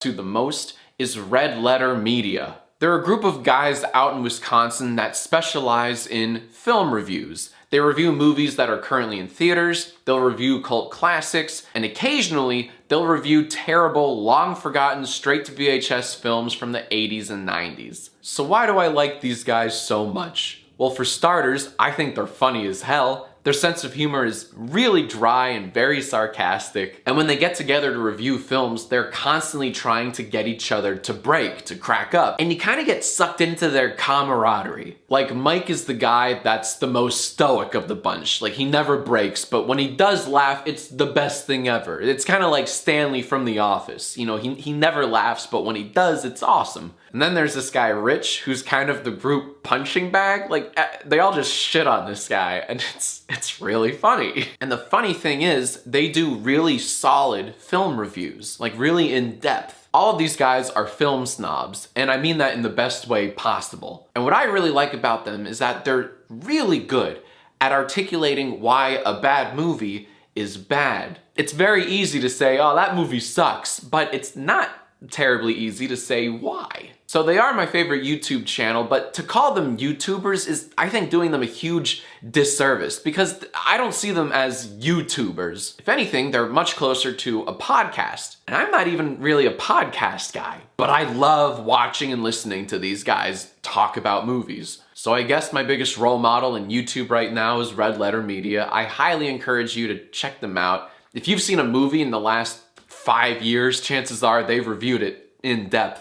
to the most is RedLetterMedia. They're a group of guys out in Wisconsin that specialize in film reviews. They review movies that are currently in theaters, they'll review cult classics, and occasionally they'll review terrible, long-forgotten, straight-to-VHS films from the 80s and 90s. So why do I like these guys so much? Well, for starters, I think they're funny as hell. Their sense of humor is really dry and very sarcastic. And when they get together to review films, they're constantly trying to get each other to break, to crack up. And you kind of get sucked into their camaraderie. Like, Mike is the guy that's the most stoic of the bunch. Like, he never breaks, but when he does laugh, it's the best thing ever. It's kind of like Stanley from The Office. You know, he never laughs, but when he does, it's awesome. And then there's this guy, Rich, who's kind of the group punching bag. Like, they all just shit on this guy, and it's really funny. And the funny thing is, they do really solid film reviews, like really in depth. All of these guys are film snobs, and I mean that in the best way possible. And what I really like about them is that they're really good at articulating why a bad movie is bad. It's very easy to say, oh, that movie sucks, but it's not terribly easy to say why. So they are my favorite YouTube channel, but to call them YouTubers is, I think, doing them a huge disservice because I don't see them as YouTubers. If anything, they're much closer to a podcast. And I'm not even really a podcast guy, but I love watching and listening to these guys talk about movies. So I guess my biggest role model in YouTube right now is RedLetterMedia. I highly encourage you to check them out. If you've seen a movie in the last 5 years, chances are they've reviewed it in depth.